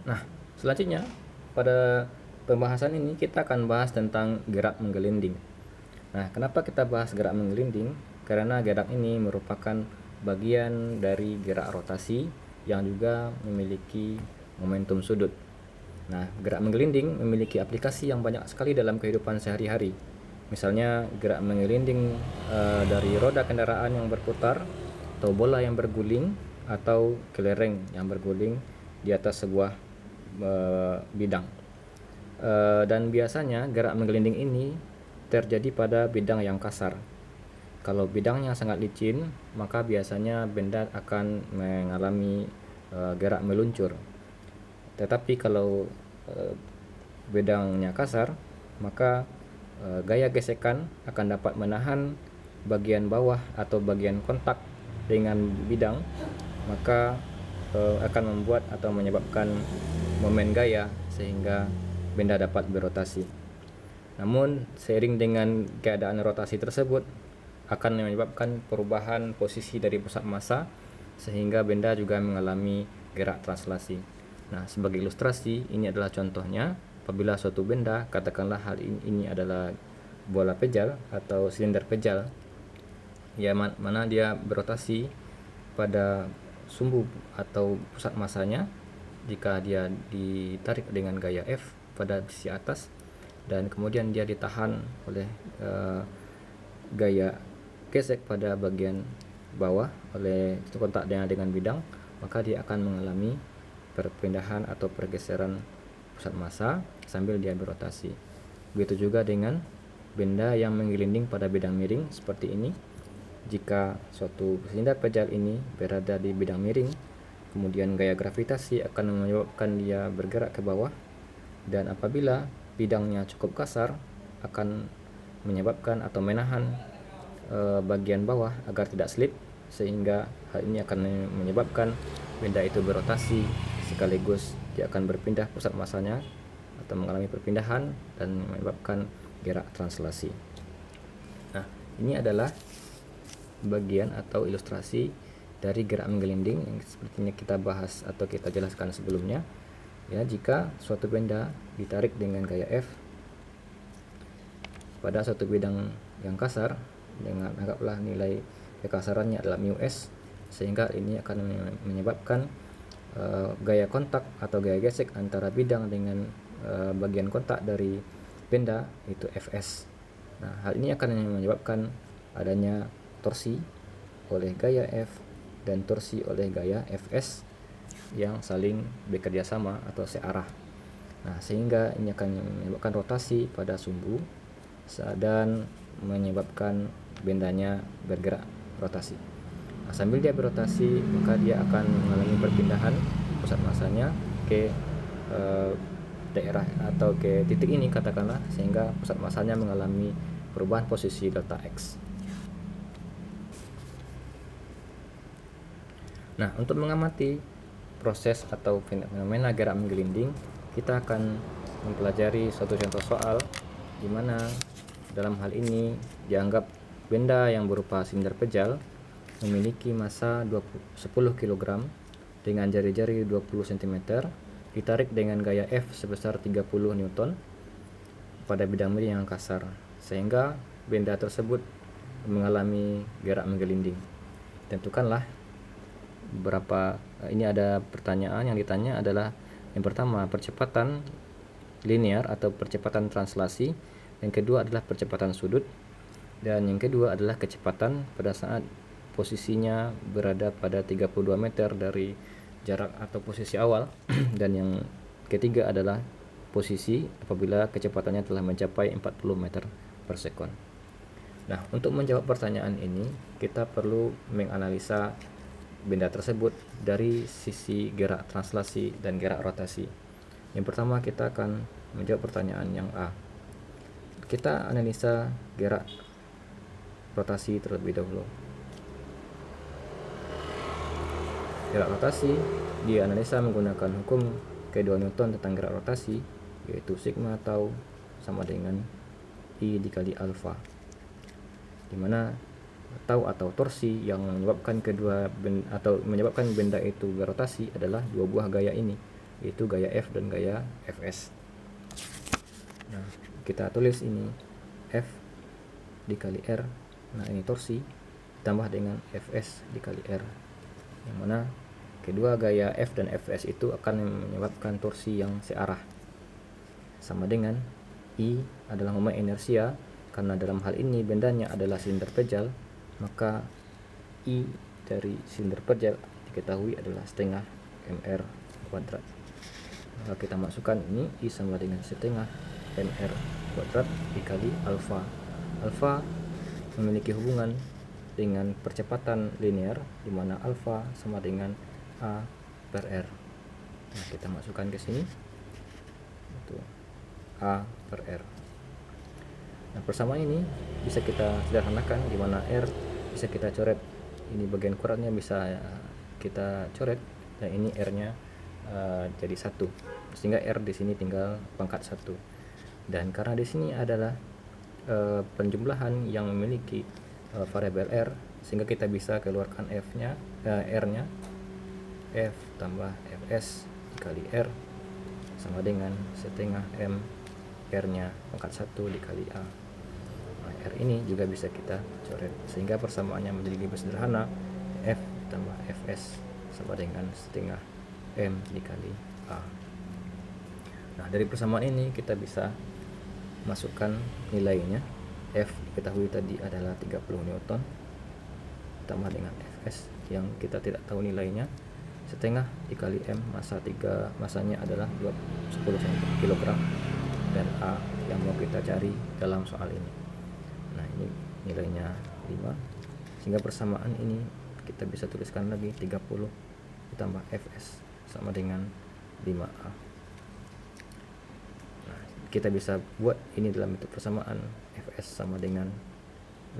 Nah, selanjutnya pada pembahasan ini kita akan bahas tentang gerak menggelinding. Nah, kenapa kita bahas gerak menggelinding? Karena gerak ini merupakan bagian dari gerak rotasi yang juga memiliki momentum sudut. Nah, gerak menggelinding memiliki aplikasi yang banyak sekali dalam kehidupan sehari-hari. Misalnya gerak menggelinding dari roda kendaraan yang berputar, atau bola yang berguling, atau kelereng yang berguling di atas sebuah bidang. Dan biasanya gerak menggelinding ini terjadi pada bidang yang kasar. Kalau bidangnya sangat licin, maka biasanya benda akan mengalami gerak meluncur. Tetapi kalau bidangnya kasar, maka gaya gesekan akan dapat menahan bagian bawah atau bagian kontak dengan bidang, maka akan membuat atau menyebabkan momen gaya sehingga benda dapat berotasi. Namun seiring dengan keadaan rotasi tersebut akan menyebabkan perubahan posisi dari pusat massa sehingga benda juga mengalami gerak translasi. Nah, sebagai ilustrasi, ini adalah contohnya apabila suatu benda, katakanlah hal ini adalah bola pejal atau silinder pejal, ya mana dia berotasi pada sumbu atau pusat massanya jika dia ditarik dengan gaya F pada sisi atas dan kemudian dia ditahan oleh gaya gesek pada bagian bawah oleh kontak dengan bidang, maka dia akan mengalami perpindahan atau pergeseran pusat massa sambil dia berotasi. Begitu juga dengan benda yang menggelinding pada bidang miring seperti ini. Jika suatu silinder pejal ini berada di bidang miring, kemudian gaya gravitasi akan menyebabkan dia bergerak ke bawah, dan apabila bidangnya cukup kasar akan menyebabkan atau menahan bagian bawah agar tidak slip, sehingga hal ini akan menyebabkan benda itu berotasi sekaligus dia akan berpindah pusat massanya atau mengalami perpindahan dan menyebabkan gerak translasi. Nah, ini adalah bagian atau ilustrasi dari gerak menggelinding yang sepertinya kita bahas atau kita jelaskan sebelumnya. Ya, jika suatu benda ditarik dengan gaya F pada suatu bidang yang kasar dengan anggaplah nilai kekasarannya adalah μs, sehingga ini akan menyebabkan gaya kontak atau gaya gesek antara bidang dengan bagian kontak dari benda itu Fs. Nah, hal ini akan menyebabkan adanya torsi oleh gaya F dan torsi oleh gaya Fs yang saling bekerja sama atau searah. Nah, sehingga ini akan menyebabkan rotasi pada sumbu dan menyebabkan bendanya bergerak rotasi. Nah, sambil dia berotasi, maka dia akan mengalami perpindahan pusat massanya ke daerah atau ke titik ini katakanlah, sehingga pusat massanya mengalami perubahan posisi delta X. Nah, untuk mengamati proses atau fenomena gerak menggelinding, kita akan mempelajari suatu contoh soal di mana dalam hal ini dianggap benda yang berupa silinder pejal memiliki massa 10 kg dengan jari-jari 20 cm ditarik dengan gaya F sebesar 30 Newton pada bidang miring yang kasar, sehingga benda tersebut mengalami gerak menggelinding. Tentukanlah beberapa, ini ada pertanyaan yang ditanya adalah yang pertama percepatan linear atau percepatan translasi, yang kedua adalah percepatan sudut, dan yang kedua adalah kecepatan pada saat posisinya berada pada 32 meter dari jarak atau posisi awal dan yang ketiga adalah posisi apabila kecepatannya telah mencapai 40 meter per sekon. Nah, untuk menjawab pertanyaan ini kita perlu menganalisa benda tersebut dari sisi gerak translasi dan gerak rotasi. Yang pertama kita akan menjawab pertanyaan yang A. Kita analisa gerak rotasi terlebih dahulu. Gerak rotasi dianalisa menggunakan hukum kedua Newton tentang gerak rotasi, yaitu sigma tau sama dengan I dikali alfa, di mana tau atau torsi yang menyebabkan menyebabkan benda itu berotasi adalah dua buah gaya ini. yaitu gaya F dan gaya Fs. Nah, kita tulis ini F dikali R. Nah, ini torsi ditambah dengan Fs dikali R, yang mana kedua gaya F dan Fs itu akan menyebabkan torsi yang searah, sama dengan I adalah momen inersia. Karena dalam hal ini bendanya adalah silinder pejal, maka I dari silinder pejal diketahui adalah setengah mr kuadrat. Maka kita masukkan ini I sama dengan setengah mr kuadrat dikali alfa. Alfa memiliki hubungan dengan percepatan linear, di mana alfa sama dengan A per R. Nah, kita masukkan ke sini, itu A per R. Nah, persamaan ini bisa kita sederhanakan, di mana R bisa kita coret. Ini bagian kuadratnya bisa kita coret, dan ini R-nya jadi 1, sehingga R di sini tinggal pangkat 1. Dan karena di sini adalah penjumlahan yang memiliki variabel R, sehingga kita bisa keluarkan F-nya, R-nya, F tambah Fs dikali R sama dengan setengah M R-nya pangkat 1 dikali A. Nah, R ini juga bisa kita coret, sehingga persamaannya menjadi lebih sederhana. F tambah Fs sama dengan setengah M dikali A. Nah, dari persamaan ini kita bisa masukkan nilainya. F diketahui tadi adalah 30 Newton tambah dengan Fs yang kita tidak tahu nilainya, setengah dikali M, masanya adalah 10 kg, dan A yang mau kita cari dalam soal ini. Nah, ini nilainya 5, sehingga persamaan ini kita bisa tuliskan lagi 30 ditambah Fs sama dengan 5A. Nah, kita bisa buat ini dalam bentuk persamaan. Fs sama dengan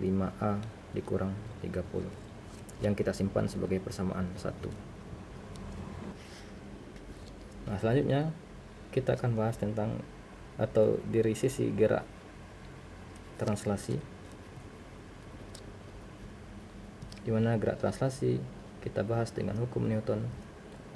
5A dikurang 30, yang kita simpan sebagai persamaan 1. Nah, selanjutnya kita akan bahas tentang atau dari sisi gerak translasi, di mana gerak translasi kita bahas dengan hukum Newton,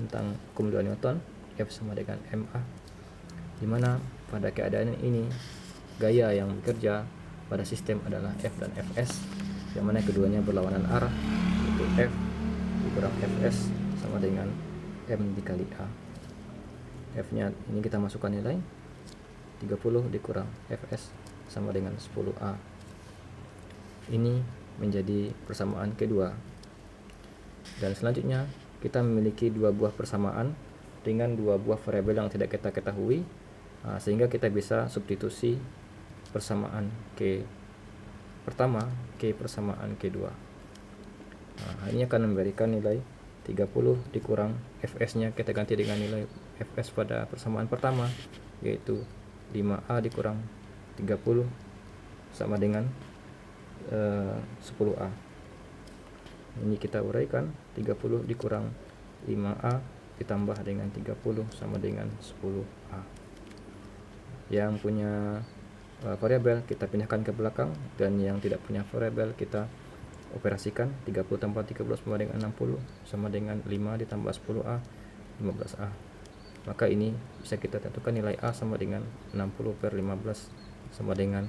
tentang hukum 2 Newton, F sama dengan ma, di mana pada keadaan ini gaya yang bekerja pada sistem adalah F dan Fs, yang mana keduanya berlawanan arah, yaitu F dikurang Fs sama dengan M dikali A. F-nya ini kita masukkan nilai 30 dikurang Fs sama dengan 10A. Ini menjadi persamaan kedua. Dan selanjutnya kita memiliki dua buah persamaan dengan dua buah variabel yang tidak kita ketahui, sehingga kita bisa substitusi persamaan K pertama K persamaan K2. Ini akan memberikan nilai 30 dikurang Fs nya kita ganti dengan nilai Fs pada persamaan pertama, yaitu 5A dikurang 30 sama dengan 10A. Ini kita uraikan, 30 dikurang 5A ditambah dengan 30 sama dengan 10A. Yang punya variabel kita pindahkan ke belakang, dan yang tidak punya variabel kita operasikan. 30 tambah 30 sama dengan 60 sama dengan 5 ditambah 10A, 15A. Maka ini bisa kita tentukan nilai A sama dengan 60 per 15 sama dengan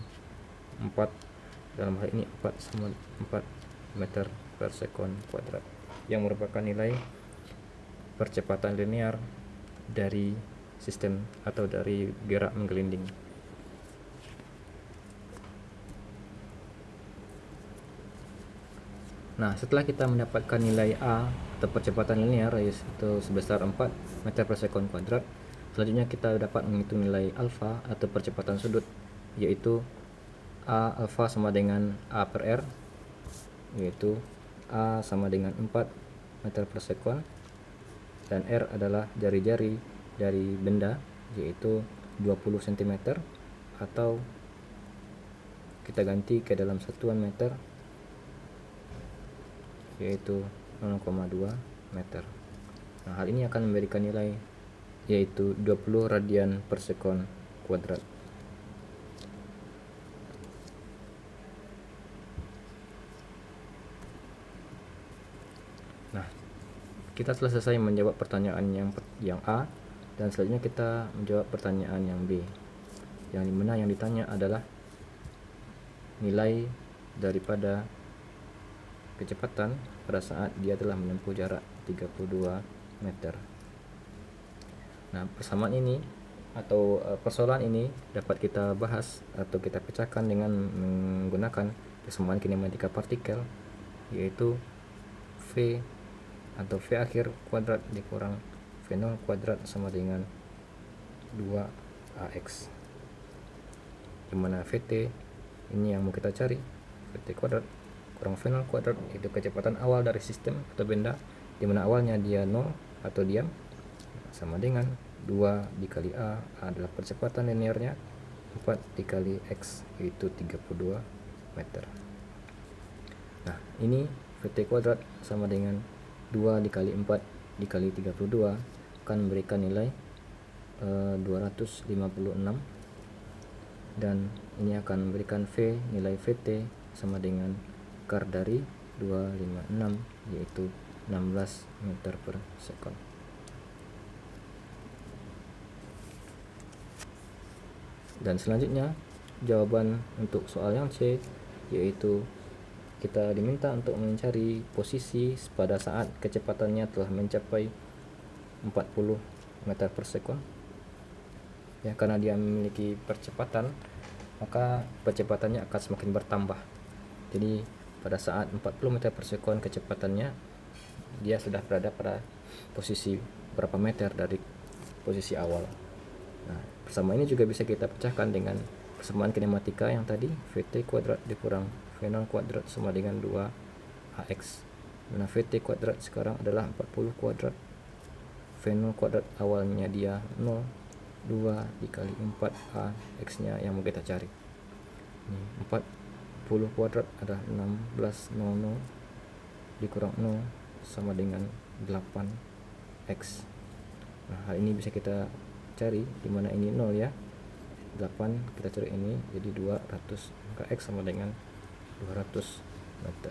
4. Dalam hal ini 4 sama 4 meter per sekon kuadrat, yang merupakan nilai percepatan linear dari sistem atau dari gerak menggelinding. Nah, setelah kita mendapatkan nilai A atau percepatan linear yaitu sebesar 4 meter per sekon kuadrat, selanjutnya kita dapat menghitung nilai alfa atau percepatan sudut, yaitu A alfa sama dengan A per R, yaitu A sama dengan 4 meter per sekon, dan R adalah jari-jari dari benda, yaitu 20 cm, atau kita ganti ke dalam satuan meter, yaitu 0,2 meter. Nah, hal ini akan memberikan nilai yaitu 20 radian per sekon kuadrat. Nah, kita telah selesai menjawab pertanyaan yang A, Dan selanjutnya kita menjawab pertanyaan yang B, yang dimana yang ditanya adalah nilai daripada kecepatan pada saat dia telah menempuh jarak 32 meter. Nah, persamaan ini atau persoalan ini dapat kita bahas atau kita pecahkan dengan menggunakan persamaan kinematika partikel, yaitu V atau V akhir kuadrat dikurang V0 kuadrat sama dengan 2AX, dimana VT ini yang mau kita cari, VT kuadrat kurang V0 kuadrat itu kecepatan awal dari sistem atau benda, dimana awalnya dia 0 atau diam, sama dengan 2 dikali A adalah percepatan linearnya, 4 dikali X yaitu 32 meter. Nah, ini VT kuadrat sama dengan 2 dikali 4 dikali 32 akan memberikan nilai 256, dan ini akan memberikan V, nilai VT sama dengan akar dari 256 yaitu 16 meter per sekon. Dan selanjutnya jawaban untuk soal yang C, yaitu kita diminta untuk mencari posisi pada saat kecepatannya telah mencapai 40 meter per sekon. Ya, karena dia memiliki percepatan, maka percepatannya akan semakin bertambah. Jadi pada saat 40 meter per sekon kecepatannya, dia sudah berada pada posisi berapa meter dari posisi awal. Nah, persamaan ini juga bisa kita pecahkan dengan persamaan kinematika yang tadi, VT kuadrat dikurang V0 kuadrat sama dengan 2AX. Nah, VT kuadrat sekarang adalah 40 kuadrat, V0 kuadrat awalnya dia 0, 2 dikali 4A X nya yang mau kita cari. Ini 40 kuadrat adalah 1600 dikurang 0 sama dengan 8X. Nah, hal ini bisa kita cari, dimana ini 0 ya, 8 kita cari ini jadi 200, maka X sama dengan 200 meter.